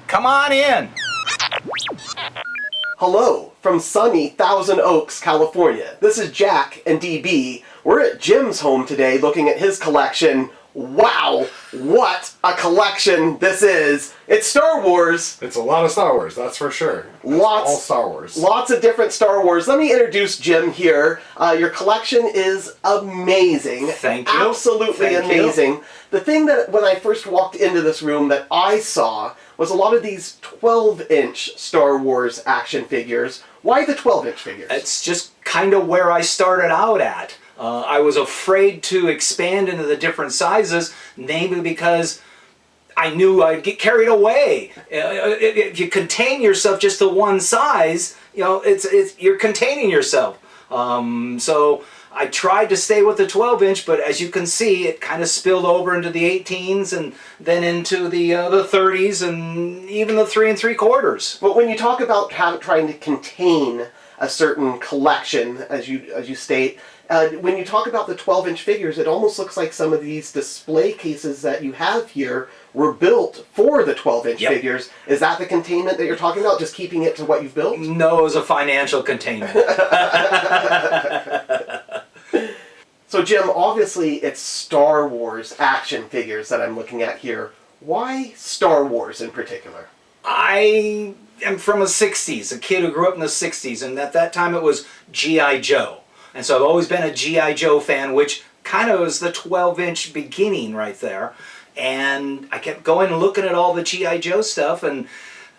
Come on in. Hello from sunny Thousand Oaks, California. This is JAK and DB. We're at Jim's home today looking at his collection. Wow, what a collection this is. It's Star Wars. It's a lot of Star Wars, that's for sure. All Star Wars. Lots of different Star Wars. Let me introduce Jim here. Your collection is amazing. Thank you. Absolutely amazing. The thing that when I first walked into this room that I saw was a lot of these 12-inch Star Wars action figures. Why the 12-inch figures? It's just kind of where I started out at. I was afraid to expand into the different sizes, namely because I knew I'd get carried away. If you contain yourself just to one size, you know, you're containing yourself. So I tried to stay with the 12-inch, but as you can see, it kind of spilled over into the 18s and then into the 30s and even the 3 3/4. But when you talk about trying to contain a certain collection, as you state, when you talk about the 12-inch figures, it almost looks like some of these display cases that you have here were built for the 12-inch figures. Is that the containment that you're talking about, just keeping it to what you've built? No, it was a financial containment. So Jim, obviously it's Star Wars action figures that I'm looking at here. Why Star Wars in particular? I am from the 60s, a kid who grew up in the 60s, and at that time it was G.I. Joe. And so I've always been a G.I. Joe fan, which kind of was the 12-inch beginning right there. And I kept going and looking at all the G.I. Joe stuff, and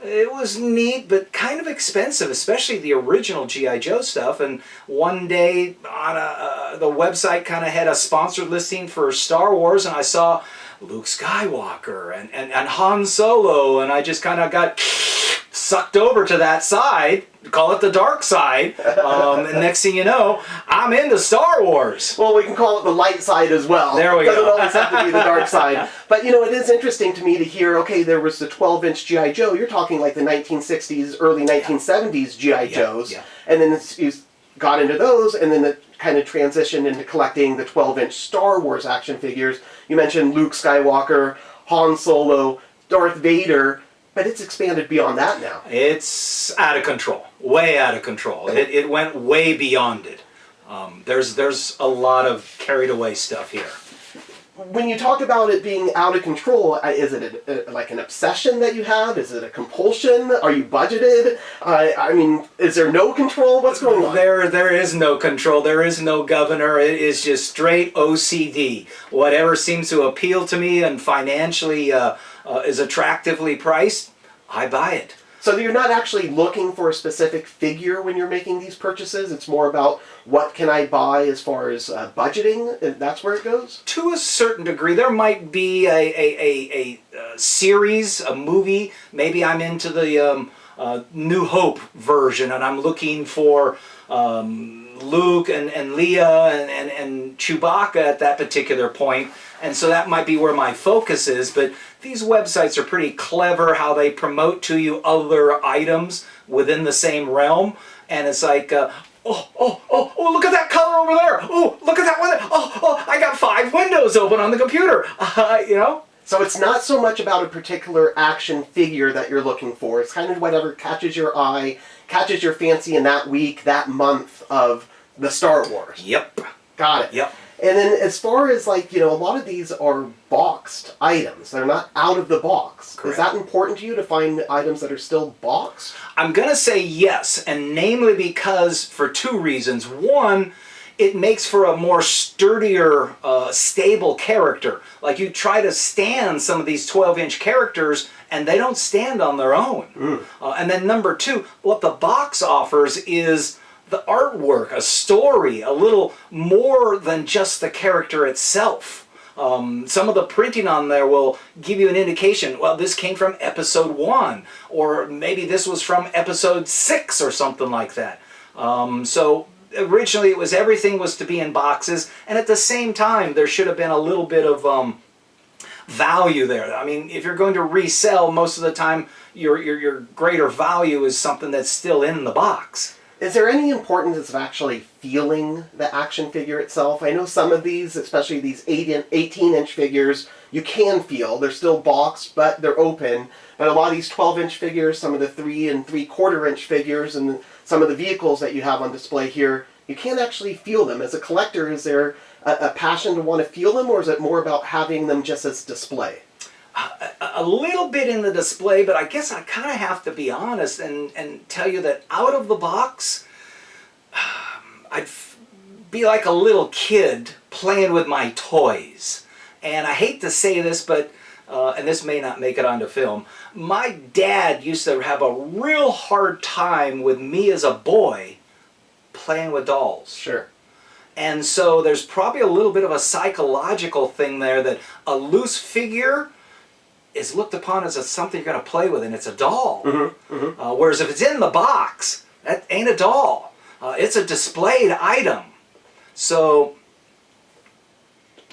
it was neat, but kind of expensive, especially the original G.I. Joe stuff. And one day on the website kind of had a sponsored listing for Star Wars, and I saw Luke Skywalker and Han Solo, and I just kind of got sucked over to that side, call it the dark side, and next thing you know, I'm into Star Wars. Well, we can call it the light side as well. There we go. It doesn't always have to be the dark side. But you know, it is interesting to me to hear, okay, there was the 12-inch G.I. Joe, you're talking like the 1960s, early 1970s G.I. Joes, and then you got into those, and then it kind of transitioned into collecting the 12-inch Star Wars action figures. You mentioned Luke Skywalker, Han Solo, Darth Vader, but it's expanded beyond that now. It's out of control, way out of control. It went way beyond it. There's a lot of carried away stuff here. When you talk about it being out of control, is it like an obsession that you have? Is it a compulsion? Are you budgeted? I mean, is there no control? What's going on? There is no control. There is no governor. It is just straight OCD. Whatever seems to appeal to me and financially is attractively priced, I buy it. So you're not actually looking for a specific figure when you're making these purchases? It's more about what can I buy as far as budgeting? That's where it goes? To a certain degree. There might be a series, a movie. Maybe I'm into the New Hope version and I'm looking for Luke and Leia and Chewbacca at that particular point. And so that might be where my focus is, but these websites are pretty clever how they promote to you other items within the same realm. And it's like, oh, look at that color over there. Oh, look at that one. Oh, I got 5 windows open on the computer, you know? So it's not so much about a particular action figure that you're looking for. It's kind of whatever catches your eye, catches your fancy in that week, that month of the Star Wars. Yep. Got it. Yep. And then as far as like, you know, a lot of these are boxed items. They're not out of the box. Correct. Is that important to you to find items that are still boxed? I'm going to say yes, and namely because for 2 reasons. One, it makes for a more sturdier, stable character. Like you try to stand some of these 12-inch characters and they don't stand on their own. And then number 2, what the box offers is the artwork, a story, a little more than just the character itself. Some of the printing on there will give you an indication, well, this came from episode 1, or maybe this was from episode 6 or something like that. So originally it was everything was to be in boxes, and at the same time there should have been a little bit of value there. I mean, if you're going to resell, most of the time your greater value is something that's still in the box. Is there any importance of actually feeling the action figure itself? I know some of these, especially these 18-inch figures, you can feel. They're still boxed, but they're open. But a lot of these 12-inch figures, some of the 3 3/4-inch figures, and some of the vehicles that you have on display here, you can't actually feel them. As a collector, is there a passion to want to feel them, or is it more about having them just as display? A little bit in the display, but I guess I kind of have to be honest and tell you that out of the box, be like a little kid playing with my toys. And I hate to say this, but, and this may not make it onto film, my dad used to have a real hard time with me as a boy playing with dolls. Sure. And so there's probably a little bit of a psychological thing there that a loose figure is looked upon as something you're going to play with, and it's a doll. Whereas if it's in the box, that ain't a doll. It's a displayed item. So,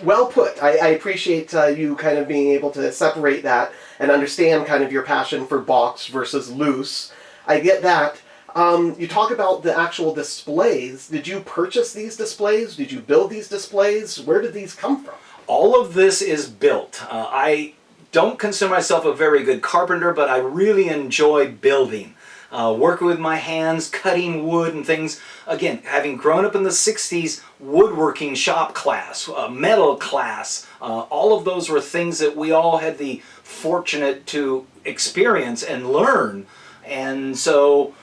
well put. I appreciate you kind of being able to separate that and understand kind of your passion for box versus loose. I get that. You talk about the actual displays. Did you purchase these displays? Did you build these displays? Where did these come from? All of this is built. I don't consider myself a very good carpenter, but I really enjoy building. Working with my hands, cutting wood and things. Again, having grown up in the 60s, woodworking shop class, metal class, all of those were things that we all had the fortunate to experience and learn. And so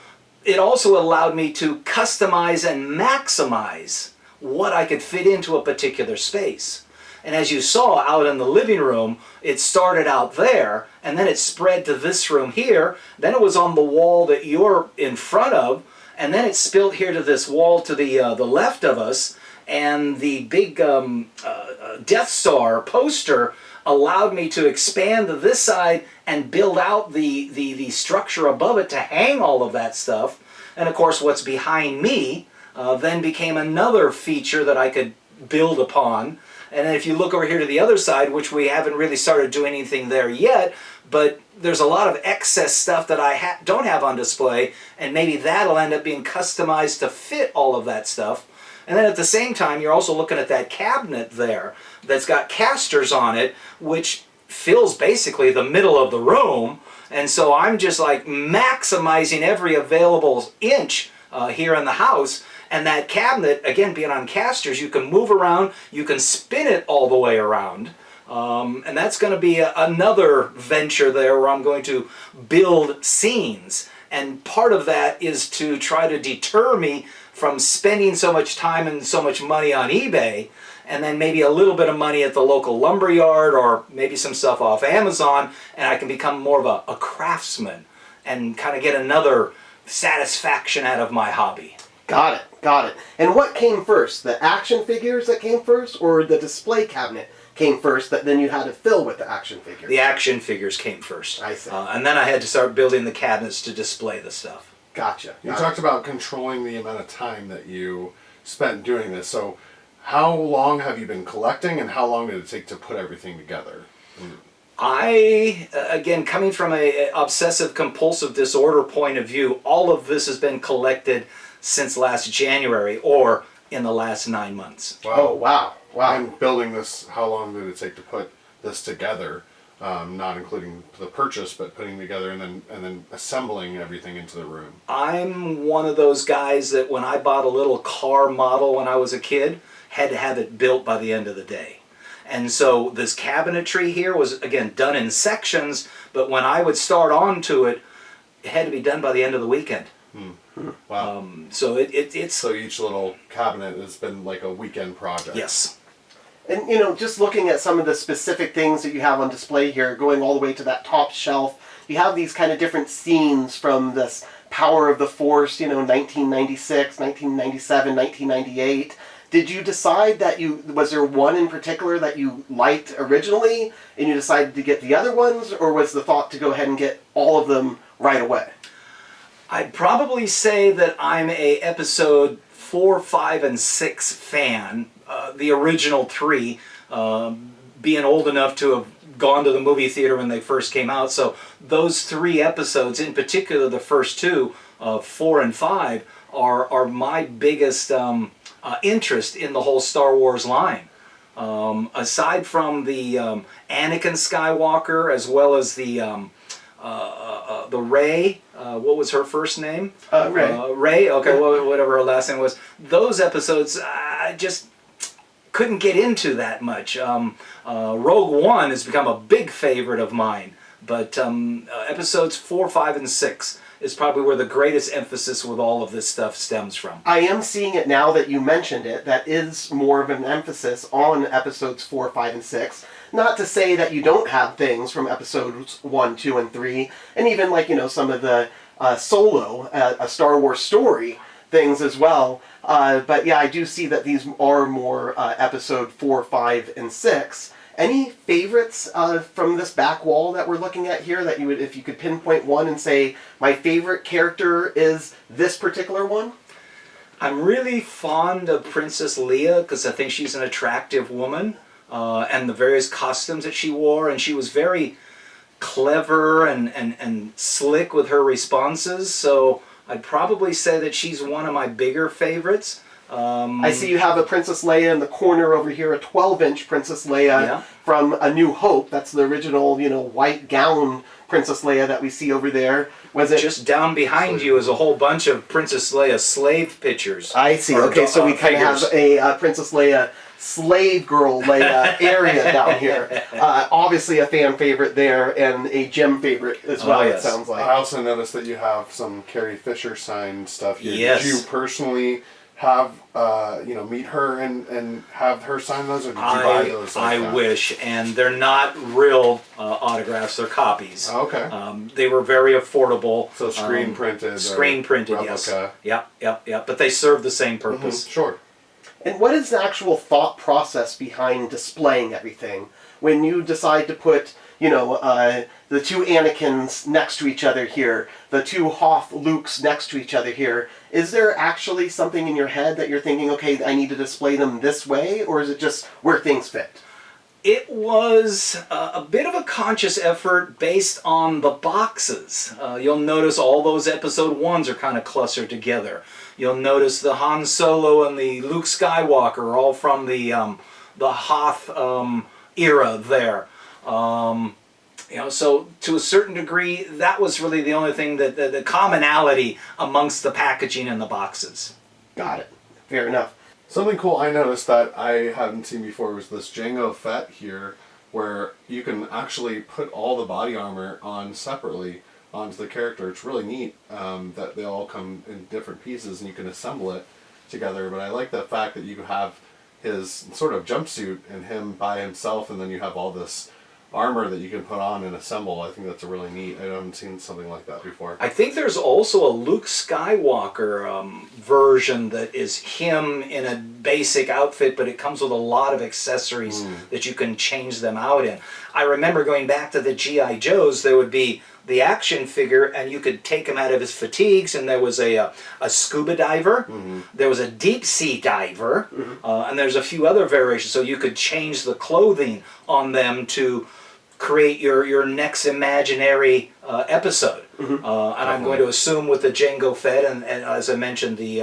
it also allowed me to customize and maximize what I could fit into a particular space. And as you saw out in the living room, it started out there, and then it spread to this room here. Then it was on the wall that you're in front of, and then it spilled here to this wall to the left of us. And the big Death Star poster allowed me to expand to this side and build out the structure above it to hang all of that stuff. And of course, what's behind me then became another feature that I could build upon. And then if you look over here to the other side, which we haven't really started doing anything there yet, but there's a lot of excess stuff that I don't have on display, and maybe that'll end up being customized to fit all of that stuff. And then at the same time, you're also looking at that cabinet there that's got casters on it, which fills basically the middle of the room. And so I'm just like maximizing every available inch here in the house. And that cabinet, again, being on casters, you can move around, you can spin it all the way around. And that's going to be another venture there where I'm going to build scenes. And part of that is to try to deter me from spending so much time and so much money on eBay, and then maybe a little bit of money at the local lumber yard or maybe some stuff off Amazon, and I can become more of a craftsman and kind of get another satisfaction out of my hobby. Got it, got it. And what came first? The action figures that came first, or the display cabinet came first that then you had to fill with the action figures? The action figures came first. I see. And then I had to start building the cabinets to display the stuff. Gotcha. You talked about controlling the amount of time that you spent doing this. So how long have you been collecting, and how long did it take to put everything together? I, again, coming from a obsessive compulsive disorder point of view, all of this has been collected since last January, or in the last 9 months. Wow. Oh, wow. Wow. And building this, how long did it take to put this together? Not including the purchase, but putting together and then assembling everything into the room. I'm one of those guys that when I bought a little car model when I was a kid, had to have it built by the end of the day. And so this cabinetry here was, again, done in sections, but when I would start onto it, it had to be done by the end of the weekend. Wow. So it's... So each little cabinet has been like a weekend project. Yes. And, you know, just looking at some of the specific things that you have on display here, going all the way to that top shelf, you have these kind of different scenes from this Power of the Force, you know, 1996, 1997, 1998. Did you decide that was there one in particular that you liked originally, and you decided to get the other ones, or was the thought to go ahead and get all of them right away? I'd probably say that I'm a episode 4, 5, and 6 fan. The original 3, being old enough to have gone to the movie theater when they first came out. So those 3 episodes, in particular the first 2, 4 and 5, are my biggest interest in the whole Star Wars line. Aside from the Anakin Skywalker, as well as the Rey, what was her first name? Rey. Rey, okay, whatever her last name was. Those episodes, I just couldn't get into that much. Rogue One has become a big favorite of mine, but episodes 4, 5, and 6 is probably where the greatest emphasis with all of this stuff stems from. I am seeing it now that you mentioned it. That is more of an emphasis on episodes 4, 5, and 6. Not to say that you don't have things from episodes 1, 2, and 3, and even like, some of the Solo, a Star Wars story things as well. But yeah, I do see that these are more episode 4, 5, and 6. Any favorites from this back wall that we're looking at here that you would, if you could pinpoint one and say, my favorite character is this particular one? I'm really fond of Princess Leia because I think she's an attractive woman, and the various costumes that she wore, and she was very clever and slick with her responses, so I'd probably say that she's one of my bigger favorites. I see you have a Princess Leia in the corner over here, a 12-inch Princess Leia from A New Hope. That's the original, white gown Princess Leia that we see over there. Was it just down behind you is a whole bunch of Princess Leia slave pictures? I see. Okay, so we kind of have a Princess Leia slave girl Leia area down here. Obviously a fan favorite there and a Jim favorite as well, yes. It sounds like. I also noticed that you have some Carrie Fisher signed stuff here. Yes. Did you personally have, meet her and have her sign those, or did you buy those? I wish, and they're not real autographs; they're copies. Okay. They were very affordable. So screen printed. Screen printed, replica. yes. Yep. But they serve the same purpose. Mm-hmm. Sure. And what is the actual thought process behind displaying everything? When you decide to put, the two Anakins next to each other here, the two Hoth Lukes next to each other here, is there actually something in your head that you're thinking, okay, I need to display them this way, or is it just where things fit? It was a bit of a conscious effort based on the boxes. You'll notice all those episode 1s are kind of clustered together. You'll notice the Han Solo and the Luke Skywalker are all from the Hoth era there. So to a certain degree, that was really the only thing that the commonality amongst the packaging and the boxes. Got it. Fair enough. Something cool I noticed that I hadn't seen before was this Jango Fett here, where you can actually put all the body armor on separately onto the character. It's really neat that they all come in different pieces and you can assemble it together. But I like the fact that you have his sort of jumpsuit and him by himself, and then you have all this armor that you can put on and assemble. I think that's a really neat. I haven't seen something like that before. I think there's also a Luke Skywalker version that is him in a basic outfit, but it comes with a lot of accessories that you can change them out in. I remember going back to the G.I. Joes, there would be the action figure, and you could take him out of his fatigues, and there was a scuba diver, there was a deep sea diver, and there's a few other variations, so you could change the clothing on them to create your next imaginary episode. And I'm going to assume with the Jango Fett and as I mentioned the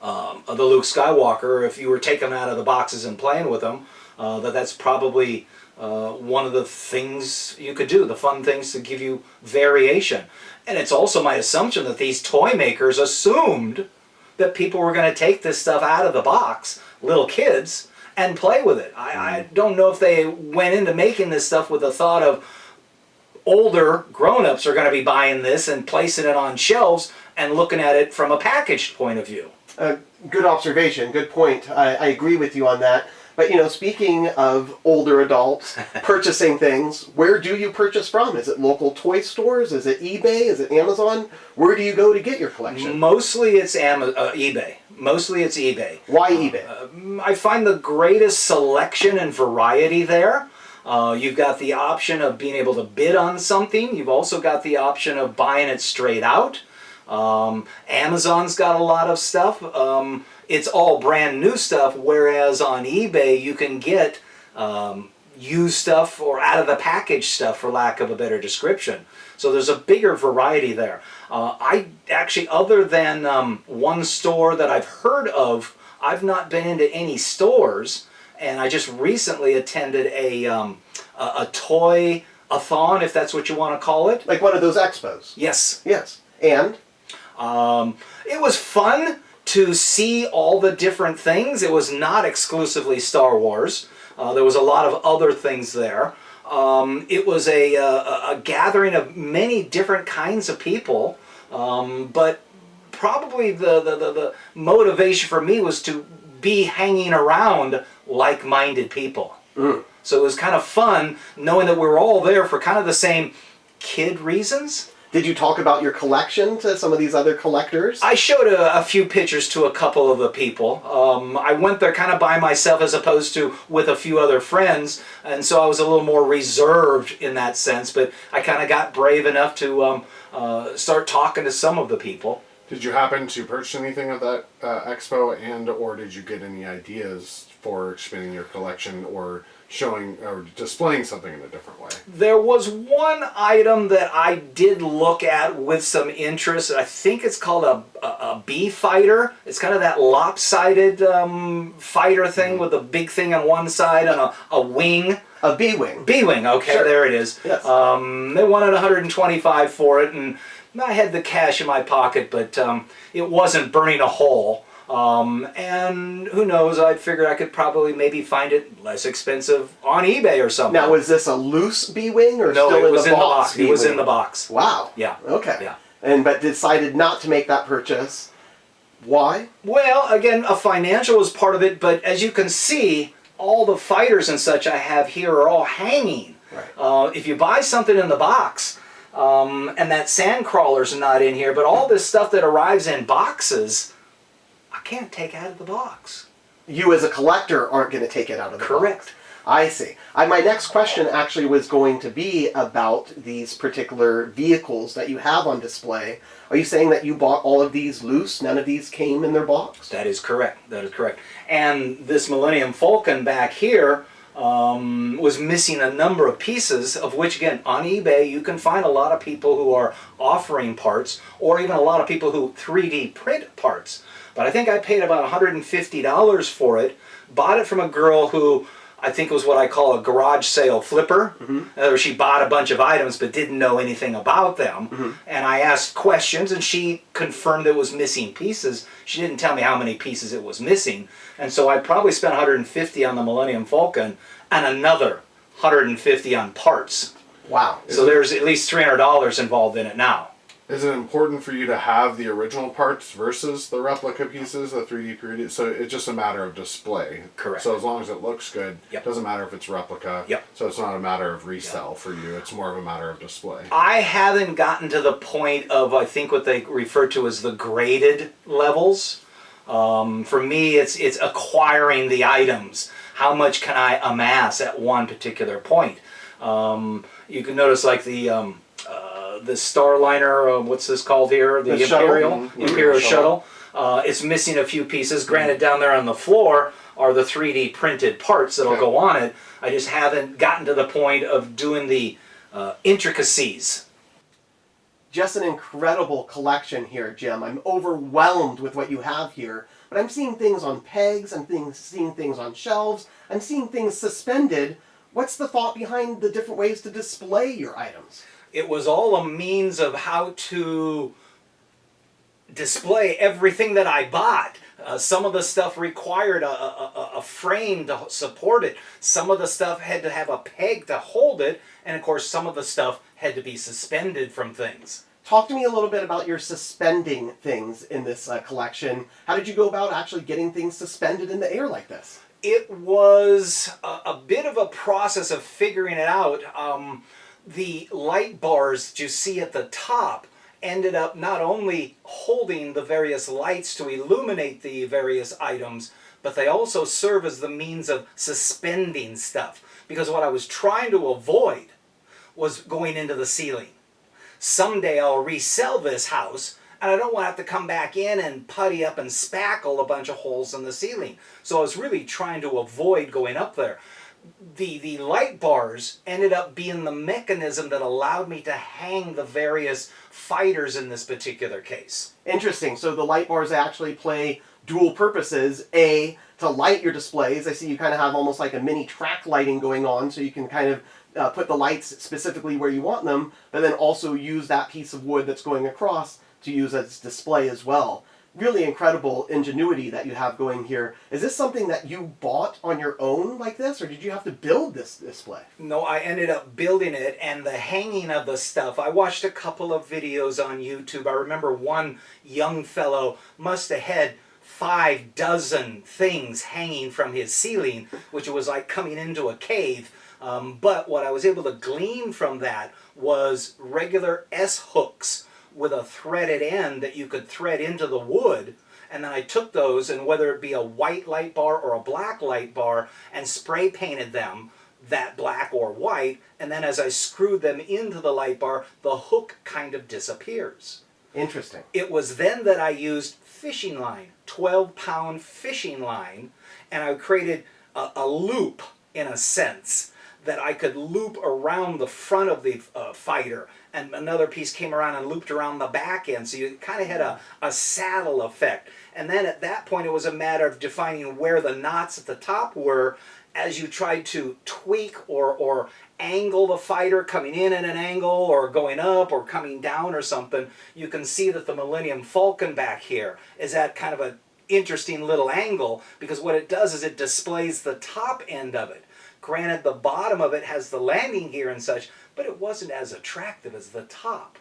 Luke Skywalker, if you were taking them out of the boxes and playing with them, that's probably one of the things you could do, the fun things to give you variation. And it's also my assumption that these toy makers assumed that people were going to take this stuff out of the box, little kids, and play with it. I don't know if they went into making this stuff with the thought of older grown-ups are going to be buying this and placing it on shelves and looking at it from a packaged point of view. Good observation, good point. I agree with you on that. But, speaking of older adults purchasing things, where do you purchase from? Is it local toy stores? Is it eBay? Is it Amazon? Where do you go to get your collection? Mostly it's eBay. Mostly it's eBay. Why eBay? I find the greatest selection and variety there. You've got the option of being able to bid on something. You've also got the option of buying it straight out. Amazon's got a lot of stuff. It's all brand new stuff, whereas on eBay you can get used stuff or out of the package stuff, for lack of a better description. So there's a bigger variety there. I actually, other than one store that I've heard of, I've not been into any stores, and I just recently attended a toy-a-thon, if that's what you want to call it. Like one of those expos. Yes. Yes. And? It was fun to see all the different things. It was not exclusively Star Wars. There was a lot of other things there. It was a gathering of many different kinds of people, but probably the motivation for me was to be hanging around like-minded people. So it was kind of fun knowing that we were all there for kind of the same kid reasons. Did you talk about your collection to some of these other collectors? I showed a few pictures to a couple of the people. I went there kind of by myself as opposed to with a few other friends, and so I was a little more reserved in that sense, but I kind of got brave enough to start talking to some of the people. Did you happen to purchase anything of that expo, and or did you get any ideas for expanding your collection or showing or displaying something in a different way? There was one item that I did look at with some interest. I think it's called a bee fighter. It's kind of that lopsided fighter thing with a big thing on one side and a wing. A B-wing. B-wing, okay, Sure. there it is. Yes. They wanted $125 for it, and I had the cash in my pocket, but it wasn't burning a hole. And who knows, I figured I could probably maybe find it less expensive on eBay or something. Now, was this a loose B-wing or No, still it was in the box? It was B-wing? in the box. Wow. Yeah. Okay. Yeah. But decided not to make that purchase. Why? Well, again, a financial was part of it, but as you can see, all the fighters and such I have here are all hanging. Right. If you buy something in the box, and that Sandcrawler's not in here, but all this stuff that arrives in boxes, I can't take out of the box. You as a collector aren't going to take it out of the Correct. box. I see. My next question actually was going to be about these particular vehicles that you have on display. Are you saying that you bought all of these loose? None of these came in their box? That is correct. That is correct. And this Millennium Falcon back here was missing a number of pieces, of which, again, on eBay you can find a lot of people who are offering parts, or even a lot of people who 3D print parts. But I think I paid about $150 for it. Bought it from a girl who I think was what I call a garage sale flipper. In other words, she bought a bunch of items but didn't know anything about them. And I asked questions and she confirmed it was missing pieces. She didn't tell me how many pieces it was missing. And so I probably spent $150 on the Millennium Falcon and another $150 on parts. Wow. So there's at least $300 involved in it now. Is it important for you to have the original parts versus the replica pieces, the 3D printed? So it's just a matter of display. Correct. So as long as it looks good, Yep. it doesn't matter if it's replica. Yep. So it's not a matter of resell for you. It's more of a matter of display. I haven't gotten to the point of, I think, what they refer to as the graded levels. For me, it's acquiring the items. How much can I amass at one particular point? You can notice like the Starliner, what's this called here? The Imperial, shuttle. Imperial shuttle. It's missing a few pieces. Granted, down there on the floor are the 3D printed parts that'll go on it. I just haven't gotten to the point of doing the intricacies. Just an incredible collection here, Jim. I'm overwhelmed with what you have here. But I'm seeing things on pegs, I'm seeing things on shelves, I'm seeing things suspended. What's the thought behind the different ways to display your items? It was all a means of how to display everything that I bought. Some of the stuff required a frame to support it. Some of the stuff had to have a peg to hold it. And of course, some of the stuff had to be suspended from things. Talk to me a little bit about your suspending things in this collection. How did you go about actually getting things suspended in the air like this? It was a bit of a process of figuring it out. The light bars that you see at the top ended up not only holding the various lights to illuminate the various items, but they also serve as the means of suspending stuff. Because what I was trying to avoid was going into the ceiling. Someday I'll resell this house, and I don't want to have to come back in and putty up and spackle a bunch of holes in the ceiling. So I was really trying to avoid going up there. the light bars ended up being the mechanism that allowed me to hang the various fighters in this particular case. Interesting. So the light bars actually play dual purposes. A, to light your displays. I see you kind of have almost like a mini track lighting going on, so you can kind of put the lights specifically where you want them, but then also use that piece of wood that's going across to use as display as well. Really incredible ingenuity that you have going here. Is this something that you bought on your own like this, or did you have to build this display? No, I ended up building it, and the hanging of the stuff. I watched a couple of videos on YouTube. I remember one young fellow must have had 5 dozen things hanging from his ceiling, which was like coming into a cave. But what I was able to glean from that was regular S-hooks with a threaded end that you could thread into the wood, and then I took those, and whether it be a white light bar or a black light bar, and spray painted them that black or white, and then as I screwed them into the light bar, the hook kind of disappears. Interesting. It was then that I used fishing line, 12-pound fishing line, and I created a loop, in a sense, that I could loop around the front of the fighter, and another piece came around and looped around the back end, so you kind of had a saddle effect. And then at that point it was a matter of defining where the knots at the top were as you tried to tweak or angle the fighter, coming in at an angle or going up or coming down or something. You can see that the Millennium Falcon back here is at kind of an interesting little angle, because what it does is it displays the top end of it. Granted, the bottom of it has the landing gear and such, but it wasn't as attractive as the top.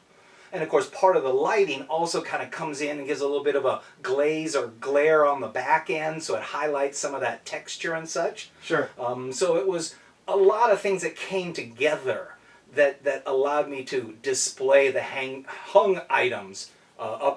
And of course, part of the lighting also kind of comes in and gives a little bit of a glaze or glare on the back end, so it highlights some of that texture and such. Sure. So it was a lot of things that came together that allowed me to display the hung items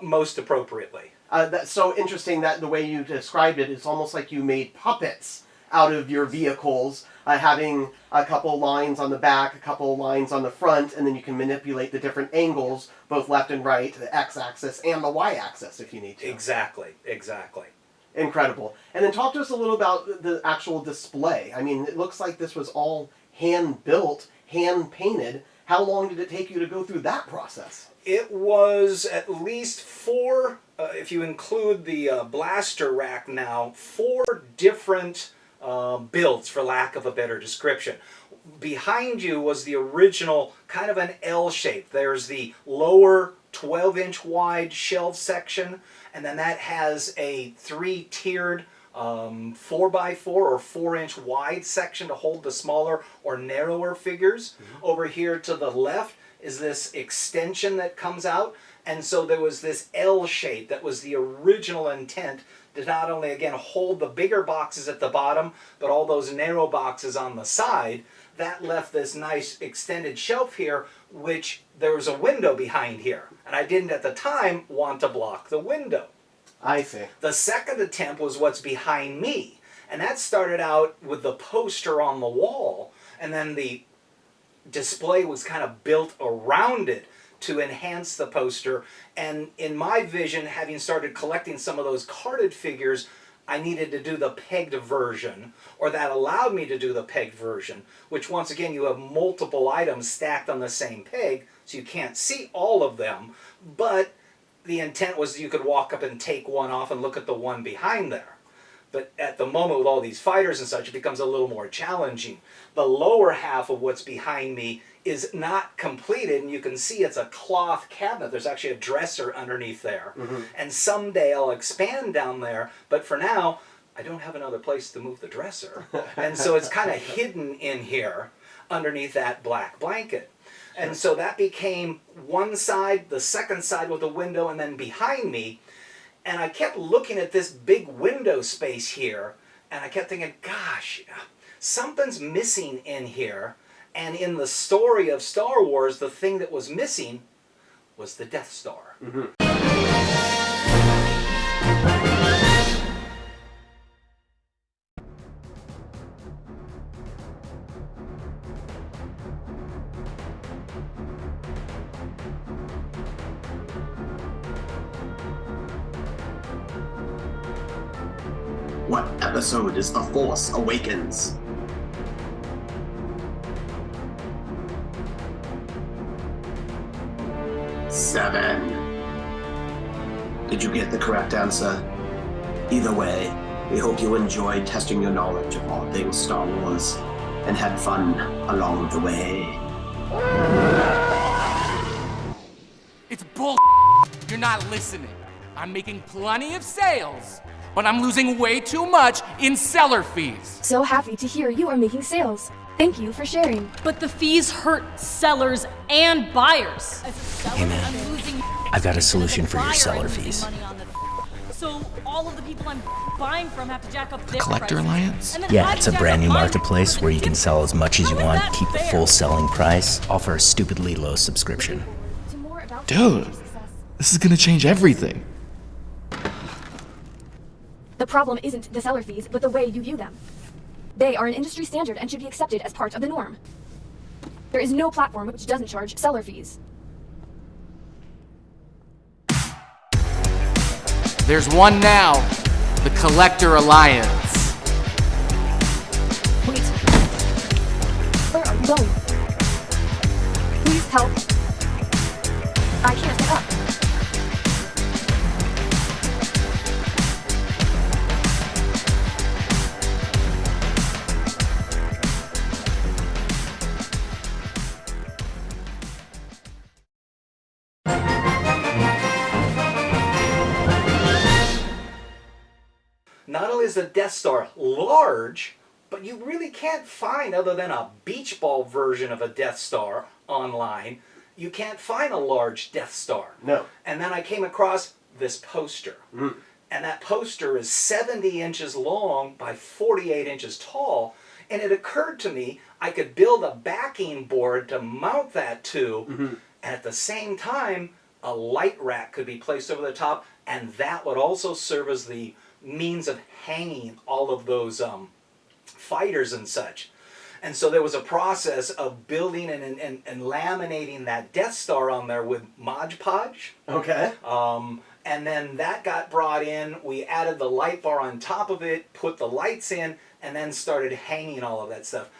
most appropriately. That's so interesting that the way you described it, it's almost like you made puppets out of your vehicles, having a couple lines on the back, a couple lines on the front, and then you can manipulate the different angles, both left and right, the x-axis and the y-axis if you need to. Exactly, exactly. Incredible. And then talk to us a little about the actual display. I mean, it looks like this was all hand-built, hand-painted. How long did it take you to go through that process? It was at least 4, if you include the blaster rack now, 4 different builds, for lack of a better description. Behind you was the original kind of an L shape. There's the lower 12-inch wide shelf section, and then that has a 3-tiered 4x4 or 4-inch wide section to hold the smaller or narrower figures. Mm-hmm. Over here to the left is this extension that comes out, and so there was this L shape that was the original intent to not only, again, hold the bigger boxes at the bottom, but all those narrow boxes on the side. That left this nice extended shelf here, which there was a window behind here. And I didn't at the time want to block the window. I see. The second attempt was what's behind me. And that started out with the poster on the wall, and then the display was kind of built around it to enhance the poster. And in my vision, having started collecting some of those carded figures, I needed to do the pegged version, or that allowed me to do the pegged version, which once again, you have multiple items stacked on the same peg, so you can't see all of them, but the intent was you could walk up and take one off and look at the one behind there. But at the moment, with all these fighters and such, it becomes a little more challenging. The lower half of what's behind me is not completed, and you can see it's a cloth cabinet. There's actually a dresser underneath there. Mm-hmm. And someday I'll expand down there, but for now, I don't have another place to move the dresser. And so it's kind of hidden in here underneath that black blanket. And so that became one side, the second side with a window, and then behind me. And I kept looking at this big window space here, and I kept thinking, gosh, something's missing in here. And in the story of Star Wars, the thing that was missing was the Death Star. Mm-hmm. What episode is The Force Awakens? 7. Did you get the correct answer? Either way, we hope you enjoyed testing your knowledge of all things Star Wars and had fun along the way. It's bull. You're not listening. I'm making plenty of sales, but I'm losing way too much in seller fees. So happy to hear you are making sales. Thank you for sharing. But the fees hurt sellers and buyers. Hey man, I've got a solution for your seller fees. So all of the people I'm buying from have to jack up their Collector prices. Alliance? And then Yeah, I it's a jack brand up new mine. marketplace where you can sell as much as you How is want, that keep the fair? full selling price, offer a stupidly low subscription. To more about Dude, this is gonna change everything. The problem isn't the seller fees, but the way you view them. They are an industry standard and should be accepted as part of the norm. There is no platform which doesn't charge seller fees. There's one now, the Collector Alliance. Wait. Where are you going? Please help. I can't get up. Not only is the Death Star large, but you really can't find, other than a beach ball version of a Death Star online, you can't find a large Death Star. No. And then I came across this poster. Mm. And that poster is 70 inches long by 48 inches tall. And it occurred to me I could build a backing board to mount that to. And at the same time, a light rack could be placed over the top. And that would also serve as the means of hanging all of those fighters and such. And so there was a process of building and laminating that Death Star on there with Mod Podge. Okay. And then that got brought in. We added the light bar on top of it, put the lights in, and then started hanging all of that stuff.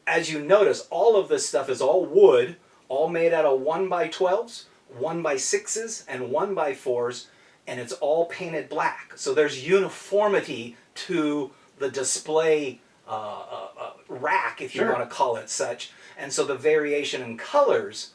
As you notice, all of this stuff is all wood, all made out of 1x12s, 1x6s, and 1x4s, and it's all painted black. So there's uniformity to the display rack, if you Sure. want to call it such. And so the variation in colors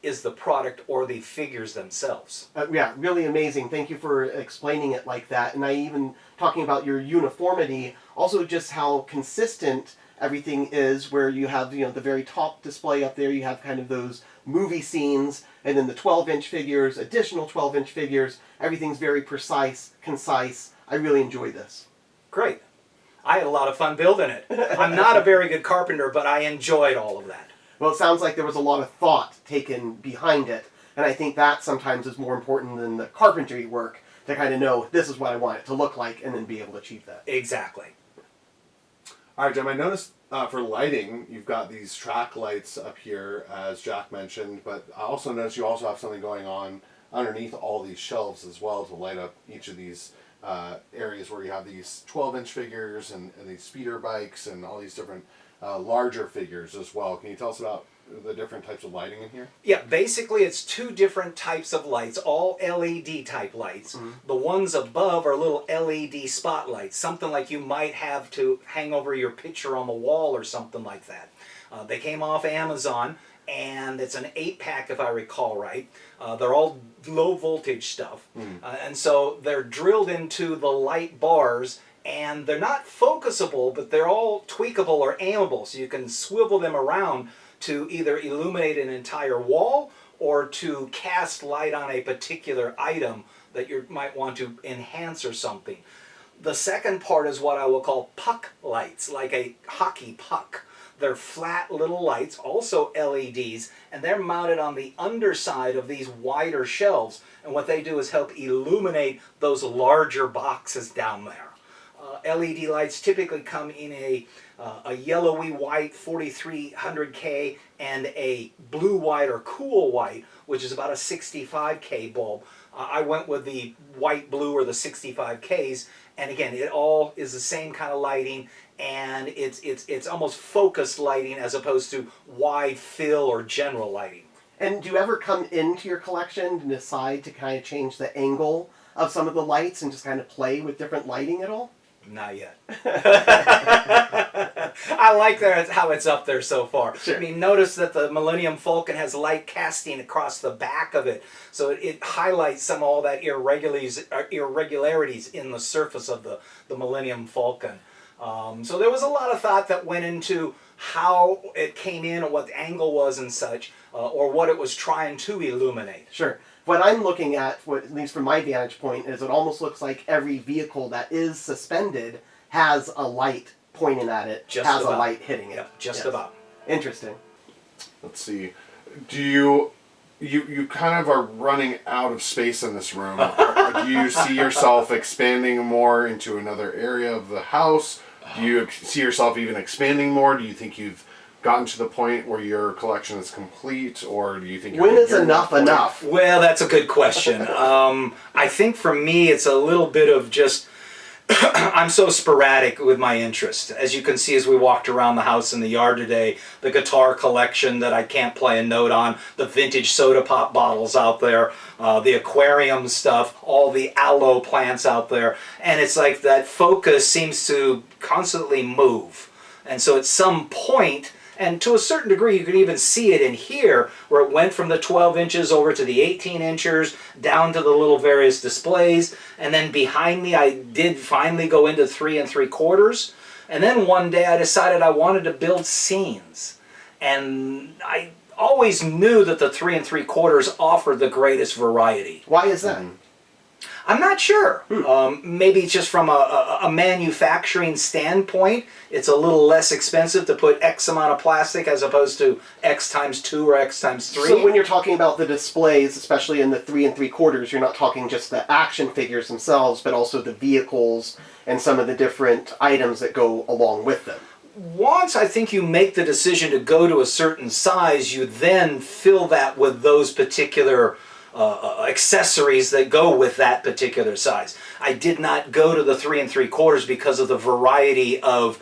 is the product or the figures themselves. Yeah, really amazing. Thank you for explaining it like that. And I even, talking about your uniformity, also just how consistent everything is, where you have, you know, the very top display up there, you have kind of those movie scenes, and then the 12-inch figures, additional 12-inch figures. Everything's very precise, concise. I really enjoy this. Great. I had a lot of fun building it. I'm not a very good carpenter, but I enjoyed all of that. Well, it sounds like there was a lot of thought taken behind it, and I think that sometimes is more important than the carpentry work, to kind of know this is what I want it to look like and then be able to achieve that. Exactly. All right, Jim, I noticed for lighting, you've got these track lights up here, as Jack mentioned, but I also noticed you also have something going on underneath all these shelves as well to light up each of these areas where you have these 12-inch figures and these speeder bikes and all these different larger figures as well. Can you tell us about the different types of lighting in here? Yeah, basically it's two different types of lights, all LED type lights. The ones above are little LED spotlights, something like you might have to hang over your picture on the wall or something like that. They came off Amazon, and it's an 8-pack if I recall right. They're all low voltage stuff, and so they're drilled into the light bars, and they're not focusable, but they're all tweakable or aimable, so you can swivel them around to either illuminate an entire wall or to cast light on a particular item that you might want to enhance or something. The second part is what I will call puck lights, like a hockey puck. They're flat little lights, also LEDs, and they're mounted on the underside of these wider shelves, and what they do is help illuminate those larger boxes down there. LED lights typically come in a yellowy white 4300K and a blue white or cool white, which is about a 65K bulb. I went with the white blue or the 65Ks, and again, it all is the same kind of lighting, and it's almost focused lighting as opposed to wide fill or general lighting. And do you ever come into your collection and decide to kind of change the angle of some of the lights and just kind of play with different lighting at all? Not yet. I like that how it's up there so far. Sure. I mean, notice that the Millennium Falcon has light casting across the back of it, so it highlights some of all that irregularities in the surface of the Millennium Falcon. So there was a lot of thought that went into how it came in and what the angle was and such, or what it was trying to illuminate. Sure. What I'm looking at, at least from my vantage point, is it almost looks like every vehicle that is suspended has a light pointing at it, has a light hitting it. Yep, just about. Interesting. Let's see. Do you kind of are running out of space in this room? Do you see yourself expanding more into another area of the house? Do you see yourself even expanding more? Do you think you've gotten to the point where your collection is complete, or do you think when is enough enough? Well, that's a good question. I think for me it's a little bit of just I'm so sporadic with my interest. As you can see as we walked around the house and the yard today, the guitar collection that I can't play a note on, the vintage soda pop bottles out there, the aquarium stuff, all the aloe plants out there, and it's like that focus seems to constantly move. And so at some point, and to a certain degree you can even see it in here, where it went from the 12 inches over to the 18 inches, down to the little various displays, and then behind me I did finally go into 3 3/4, and then one day I decided I wanted to build scenes. And I always knew that the 3 3/4 offered the greatest variety. Why is that? I'm not sure. Maybe it's just from a manufacturing standpoint, it's a little less expensive to put X amount of plastic as opposed to X times 2 or X times 3. So when you're talking about the displays, especially in the 3 3/4, you're not talking just the action figures themselves, but also the vehicles and some of the different items that go along with them. Once I think you make the decision to go to a certain size, you then fill that with those particular accessories that go with that particular size. I did not go to the 3 3/4 because of the variety of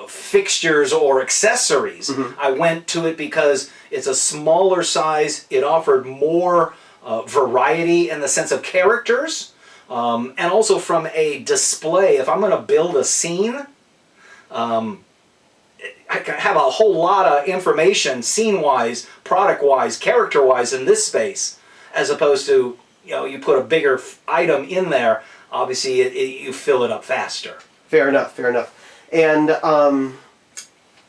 fixtures or accessories. I went to it because it's a smaller size. It offered more variety in the sense of characters, and also from a display. If I'm going to build a scene, I can have a whole lot of information, scene-wise, product-wise, character-wise, in this space, as opposed to, you put a bigger item in there. Obviously, you fill it up faster. Fair enough. Fair enough. And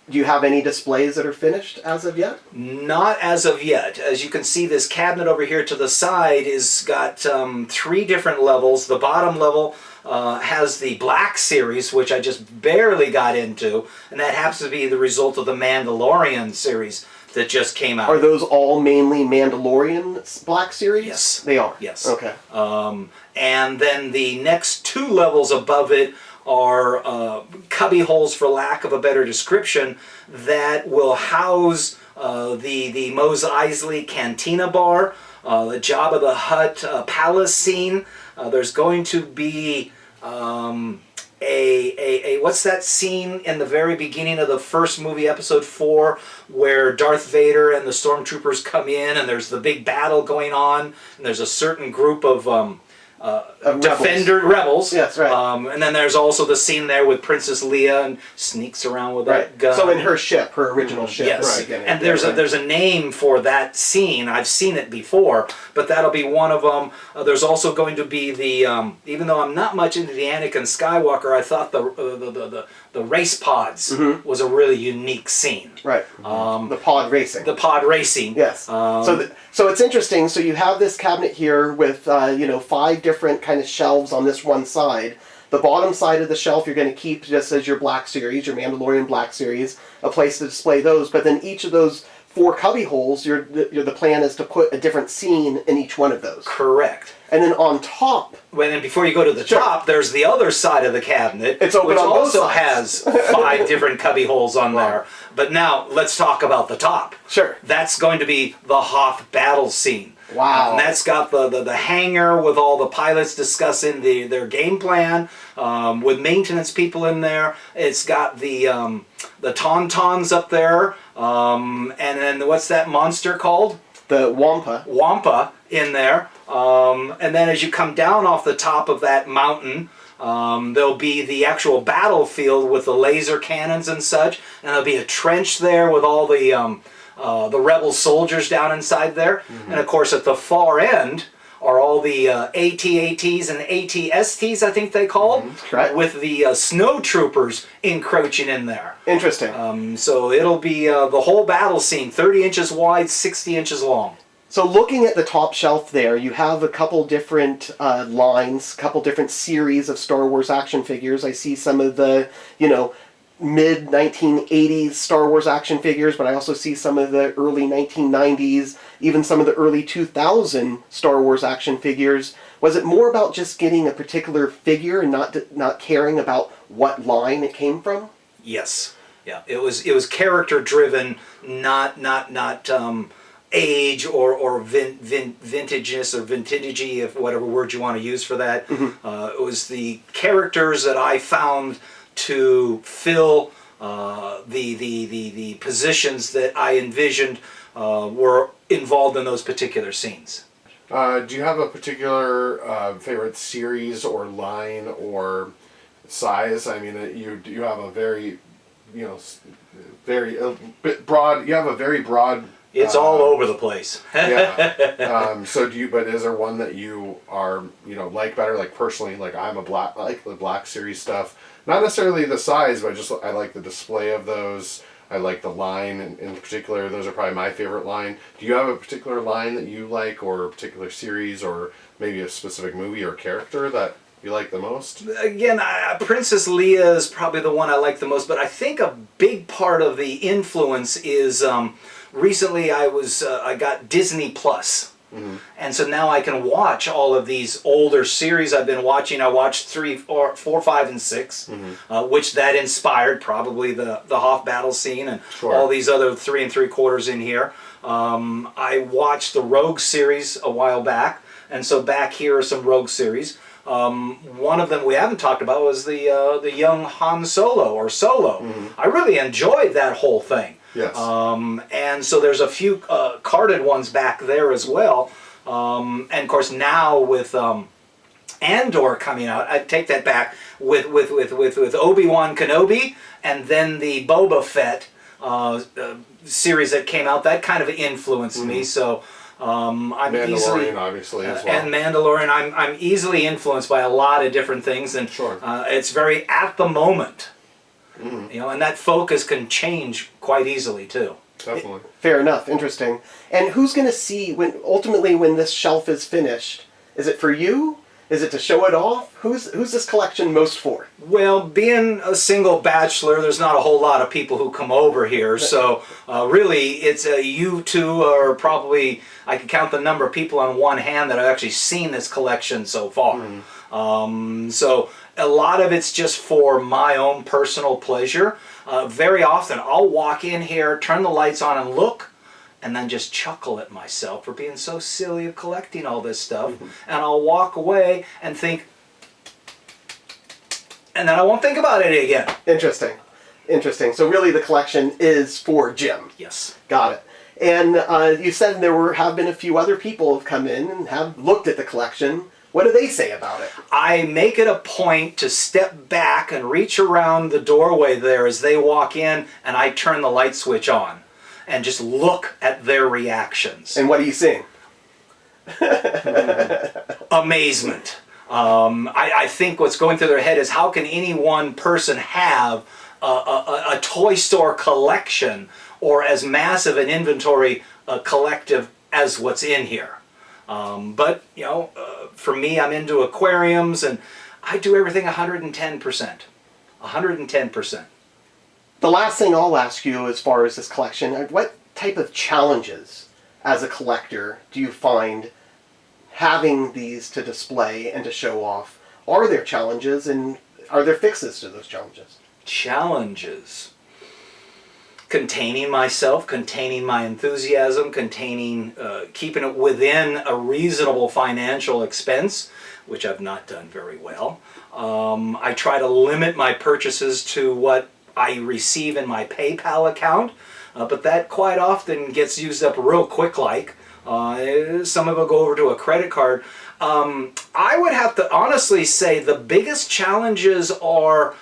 do you have any displays that are finished as of yet? Not as of yet. As you can see, this cabinet over here to the side is got 3 different levels. The bottom level has the Black series, which I just barely got into, and that happens to be the result of the Mandalorian series that just came out. Are those all mainly Mandalorian Black series? Yes. They are? Yes. Okay. And then the next 2 levels above it are cubby holes, for lack of a better description, that will house the Mos Eisley Cantina Bar, the Jabba the Hutt Palace scene. There's going to be what's that scene in the very beginning of the first movie, episode 4, where Darth Vader and the stormtroopers come in and there's the big battle going on, and there's a certain group of rebels. Yes, right. And then there's also the scene there with Princess Leia and sneaks around with that gun. So in her ship, her original ship. Yes, Right. and there's a name for that scene. I've seen it before, but that'll be one of them. There's also going to be the even though I'm not much into the Anakin Skywalker, I thought the race pods was a really unique scene. Right. The pod racing. The pod racing. Yes. So it's interesting. So you have this cabinet here with 5 different kind of shelves on this one side. The bottom side of the shelf you're going to keep just as your Black series, your Mandalorian Black series, a place to display those. But then each of those 4 cubby holes, the plan is to put a different scene in each one of those. Correct. And then on top... Well, then before you go to the top, there's the other side of the cabinet, it's open which on both also sides. has 5 different cubby holes on there. But now, let's talk about the top. Sure. That's going to be the Hoth battle scene. Wow. And that's got the hangar with all the pilots discussing their game plan, with maintenance people in there. It's got the tauntauns up there, and then what's that monster called? The Wampa. Wampa in there. And then as you come down off the top of that mountain, there'll be the actual battlefield with the laser cannons and such, and there'll be a trench there with all the rebel soldiers down inside there. And of course at the far end are all the AT-ATs and AT-STs, I think they call them, Correct. with the snow troopers encroaching in there. Interesting. So it'll be the whole battle scene, 30 inches wide, 60 inches long. So looking at the top shelf there, you have a couple different lines, a couple different series of Star Wars action figures. I see some of the, mid-1980s Star Wars action figures, but I also see some of the early 1990s, even some of the early 2000 Star Wars action figures. Was it more about just getting a particular figure and not caring about what line it came from? Yes. Yeah. It was character driven, not age or vintageness or vintagey, if whatever word you want to use for that. It was the characters that I found to fill the positions that I envisioned were involved in those particular scenes. Do you have a particular favorite series or line or size? I mean, you have a very, very broad. You have a very broad. It's all over the place. Yeah. So but is there one that you are, like better? Like personally, like I like the Black Series stuff. Not necessarily the size, but I like the display of those. I like the line in particular. Those are probably my favorite line. Do you have a particular line that you like, or a particular series, or maybe a specific movie or character that you like the most? Again, Princess Leia is probably the one I like the most, but I think a big part of the influence is recently I got Disney Plus. And so now I can watch all of these older series I've been watching. I watched 3, 4, 5, and 6, which that inspired probably the Hoth battle scene and all these other 3 3/4 in here. I watched the Rogue series a while back, and so back here are some Rogue series. One of them we haven't talked about was the young Han Solo or Solo. I really enjoyed that whole thing. Yes. And so there's a few carded ones back there as well. And of course now with Andor coming out, I take that back, with Obi-Wan Kenobi and then the Boba Fett series that came out, that kind of influenced me. So I'm Mandalorian, easily, obviously, as well. and Mandalorian, I'm easily influenced by a lot of different things, and it's very at the moment. And that focus can change quite easily too. Definitely. Fair enough. Interesting. And who's going to see when this shelf is finished? Is it for you? Is it to show it off? Who's this collection most for? Well, being a single bachelor, there's not a whole lot of people who come over here. So really, it's you two are probably, I can count the number of people on one hand that have actually seen this collection so far. So a lot of it's just for my own personal pleasure. Very often I'll walk in here, turn the lights on and look, and then just chuckle at myself for being so silly of collecting all this stuff. And I'll walk away and think, and then I won't think about it again. Interesting. So really the collection is for Jim. Yes. Got it. And you said there have been a few other people who have come in and have looked at the collection. What do they say about it? I make it a point to step back and reach around the doorway there as they walk in, and I turn the light switch on and just look at their reactions. And what are you seeing? Amazement. I think what's going through their head is, how can any one person have a toy store collection or as massive an inventory collective as what's in here? But for me, I'm into aquariums, and I do everything 110%. 110%. The last thing I'll ask you as far as this collection, what type of challenges as a collector do you find having these to display and to show off? Are there challenges, and are there fixes to those challenges? Challenges. containing myself, containing my enthusiasm, keeping it within a reasonable financial expense, which I've not done very well. I try to limit my purchases to what I receive in my PayPal account, but that quite often gets used up real quick like. Some of it will go over to a credit card. I would have to honestly say the biggest challenges are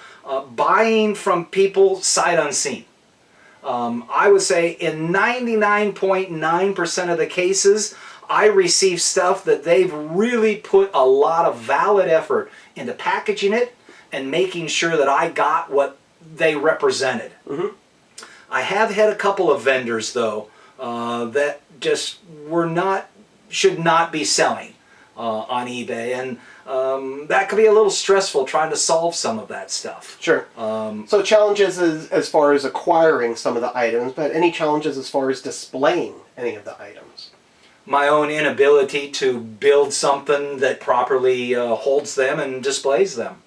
buying from people sight unseen. I would say in 99.9% of the cases, I receive stuff that they've really put a lot of valid effort into packaging it and making sure that I got what they represented. Mm-hmm. I have had a couple of vendors though that just should not be selling on eBay, and that could be a little stressful trying to solve some of that stuff. Sure. So challenges as far as acquiring some of the items, but any challenges as far as displaying any of the items? My own inability to build something that properly holds them and displays them.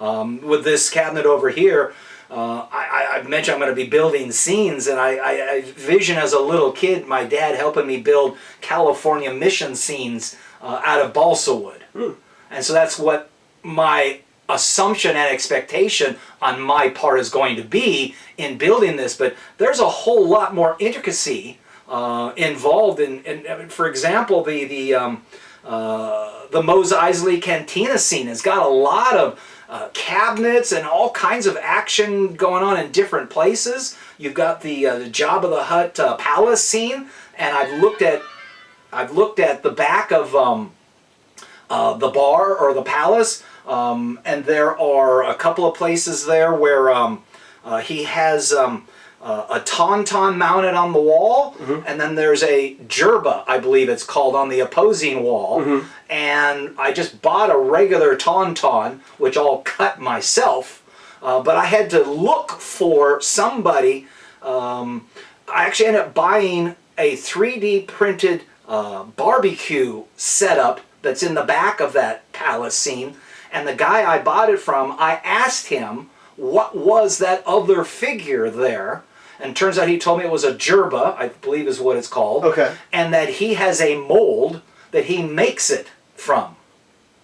With this cabinet over here, I mentioned I'm going to be building scenes, and I vision as a little kid my dad helping me build California mission scenes out of balsa wood. And so that's what my assumption and expectation on my part is going to be in building this, but there's a whole lot more intricacy involved in for example, the Mos Eisley Cantina scene has got a lot of cabinets and all kinds of action going on in different places. You've got the Jabba the Hutt palace scene, and I've looked at the back of the bar or the palace, and there are a couple of places there where he has a tauntaun mounted on the wall, and then there's a jerba, I believe it's called, on the opposing wall. And I just bought a regular tauntaun, which I'll cut myself, but I had to look for somebody. I actually ended up buying a 3D printed barbecue setup that's in the back of that palace scene, and the guy I bought it from, I asked him what was that other figure there, and turns out he told me it was a jerba, I believe is what it's called. Okay. And that he has a mold that he makes it from.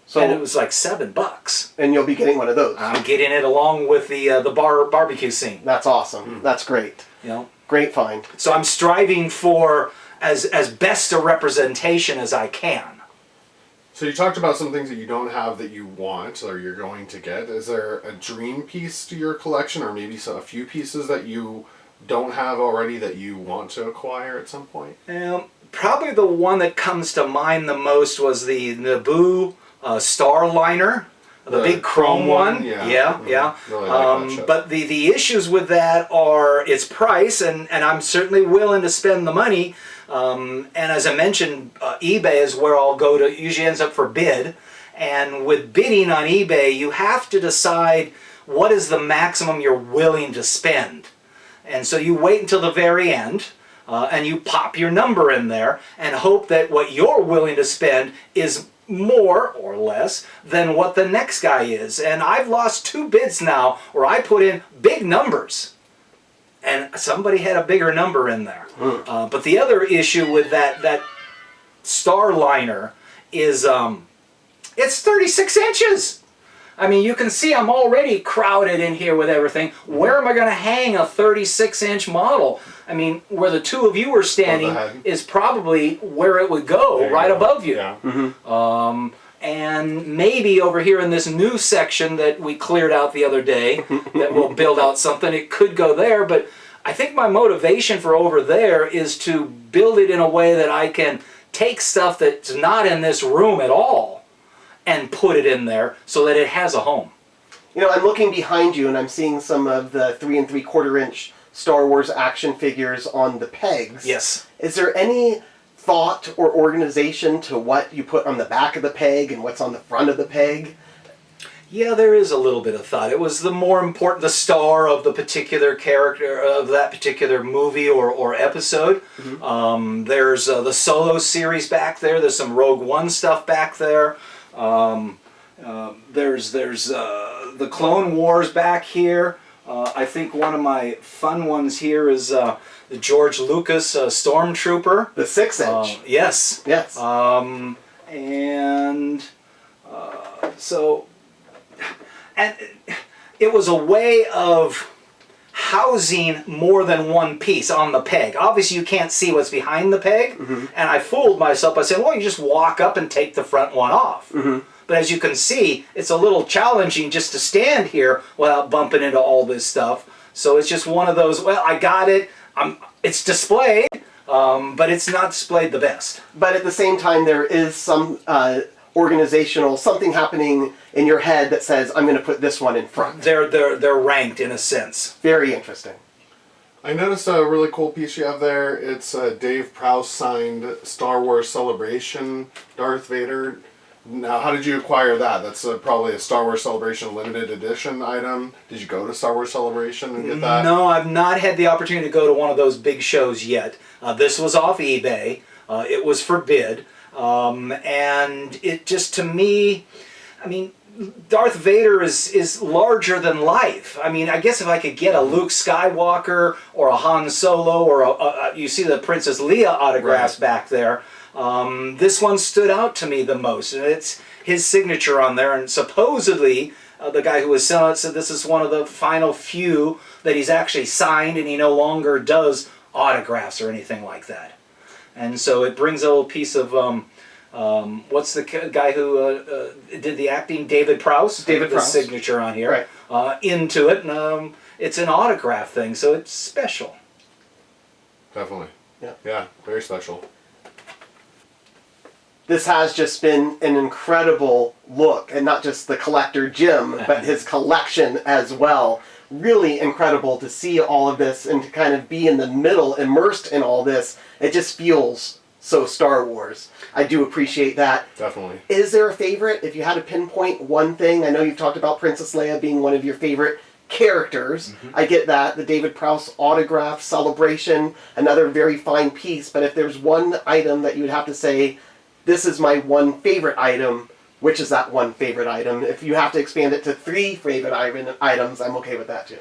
So, and it was like $7. And you'll be getting one of those. I'm getting it along with the barbecue scene. That's awesome. That's great. You know, great find. So I'm striving for as best a representation as I can. So you talked about some things that you don't have that you want or you're going to get. Is there a dream piece to your collection, or maybe a few pieces that you don't have already that you want to acquire at some point? Probably the one that comes to mind the most was the Naboo Starliner, the big chrome one. Yeah. Really like that ship. But the issues with that are its price, and I'm certainly willing to spend the money. And as I mentioned, eBay is where I'll go to, usually ends up for bid. And with bidding on eBay, you have to decide what is the maximum you're willing to spend. And so you wait until the very end, and you pop your number in there and hope that what you're willing to spend is more or less than what the next guy is. And I've lost 2 bids now where I put in big numbers, and somebody had a bigger number in there. But the other issue with that Starliner is it's 36 inches. I mean, you can see I'm already crowded in here with everything. Where am I going to hang a 36-inch model? I mean, where the two of you are standing is probably where it would go, right above you. Yeah. And maybe over here in this new section that we cleared out the other day, that we'll build out something, it could go there. But I think my motivation for over there is to build it in a way that I can take stuff that's not in this room at all and put it in there so that it has a home. You know, I'm looking behind you and I'm seeing some of the 3 3/4 inch Star Wars action figures on the pegs. Yes. Is there any thought or organization to what you put on the back of the peg and what's on the front of the peg? Yeah, there is a little bit of thought. It was the more important, the star of the particular character of that particular movie or episode. There's the Solo series back there. There's some Rogue One stuff back there. There's the Clone Wars back here. I think one of my fun ones here is the George Lucas Stormtrooper. The 6-inch. Yes. Yes. And it was a way of housing more than one piece on the peg. Obviously you can't see what's behind the peg, and I fooled myself by saying, well, you just walk up and take the front one off. But as you can see, it's a little challenging just to stand here without bumping into all this stuff. So it's just one of those, well, I got it, it's displayed, but it's not displayed the best. But at the same time, there is some organizational, something happening in your head that says, I'm going to put this one in front. They're ranked in a sense. Very interesting. I noticed a really cool piece you have there. It's a Dave Prowse signed Star Wars Celebration Darth Vader. Now, how did you acquire that? That's probably a Star Wars Celebration limited edition item. Did you go to Star Wars Celebration and get that? No, I've not had the opportunity to go to one of those big shows yet. This was off eBay. It was for bid. And it just, to me, I mean, Darth Vader is larger than life. I mean, I guess if I could get a Luke Skywalker or a Han Solo or you see the Princess Leia autographs back there, this one stood out to me the most. And it's his signature on there. And supposedly, the guy who was selling it said this is one of the final few that he's actually signed, and he no longer does autographs or anything like that. And so it brings a little piece of, what's the guy who did the acting? David Prowse? David Prowse. The signature on here. Into it. And it's an autograph thing, so it's special. Definitely. Yeah. Yeah, very special. This has just been an incredible look, and not just the collector Jim, but his collection as well. Really incredible to see all of this and to kind of be in the middle, immersed in all this. It just feels so Star Wars. I do appreciate that. Definitely. Is there a favorite? If you had to pinpoint one thing, I know you've talked about Princess Leia being one of your favorite characters. I get that. The David Prowse autograph celebration, another very fine piece. But if there's one item that you would have to say, this is my one favorite item, which is that one favorite item? If you have to expand it to 3 favorite items, I'm okay with that too.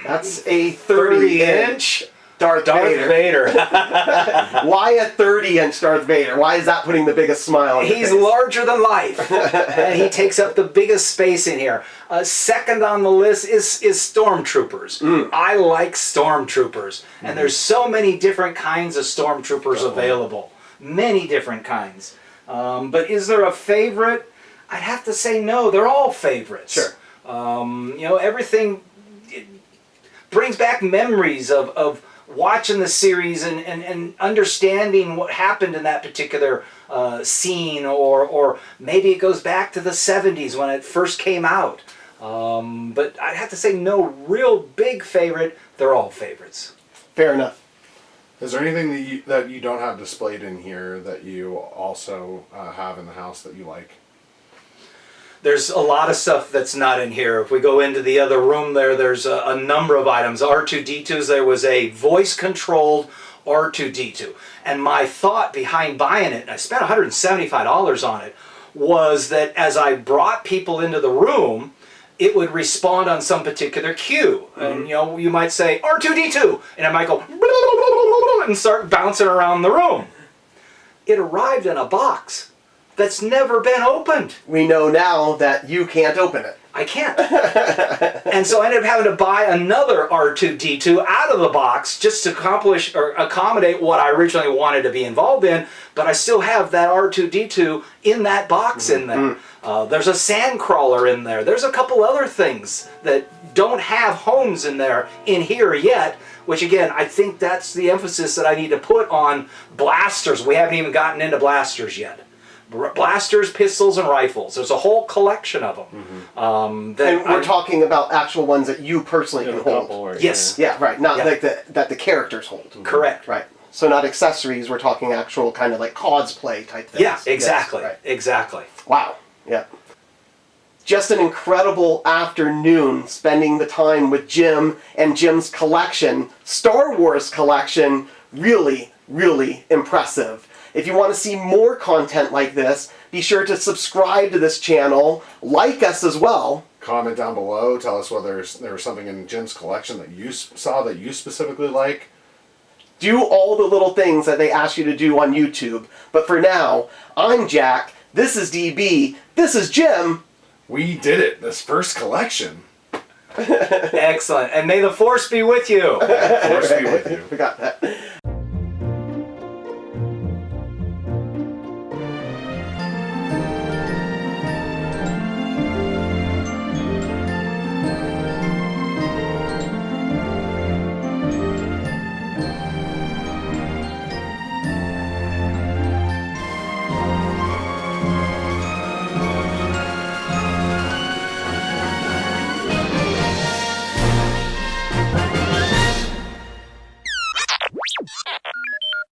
That's a 30-inch Darth Vader. Why a 30-inch Darth Vader? Why is that putting the biggest smile on your He's face? larger than life, and he takes up the biggest space in here. Second on the list is Stormtroopers. I like Stormtroopers, and there's so many different kinds of Stormtroopers available. Many different kinds. But is there a favorite? I'd have to say no. They're all favorites. Sure. You know, everything brings back memories of watching the series and understanding what happened in that particular scene, or maybe it goes back to the 70s when it first came out. But I'd have to say no real big favorite. They're all favorites. Fair enough. Is there anything that you don't have displayed in here that you also have in the house that you like? There's a lot of stuff that's not in here. If we go into the other room there's a number of items. R2-D2s, there was a voice-controlled R2-D2. And my thought behind buying it, and I spent $175 on it, was that as I brought people into the room, it would respond on some particular cue. And you know, you might say, R2-D2, and it might go, and start bouncing around the room. It arrived in a box that's never been opened. We know now that you can't open it. I can't. And so I ended up having to buy another R2-D2 out of the box just to accomplish or accommodate what I originally wanted to be involved in, but I still have that R2-D2 in that box in there. There's a sandcrawler in there. There's a couple other things that don't have homes in here yet, which again, I think that's the emphasis that I need to put on blasters. We haven't even gotten into blasters yet. Blasters, pistols, and rifles. There's a whole collection of them. And we're talking about actual ones that you personally can hold. Yes. Yeah, right. Not like that the characters hold. Correct. Right. So not accessories. We're talking actual kind of like cosplay type things. Yeah, exactly. Yes, right. Exactly. Wow. Yeah. Just an incredible afternoon spending the time with Jim and Jim's collection, Star Wars collection. Really, really impressive. If you want to see more content like this, Be sure to subscribe to this channel, like us as well. Comment down below. Tell us whether there was something in Jim's collection that you saw that you specifically like. Do all the little things that they ask you to do on YouTube. But for now, I'm Jack. This is DB. This is Jim. We did it. This first collection. Excellent. And may the force be with you. Force be with you. Forgot that.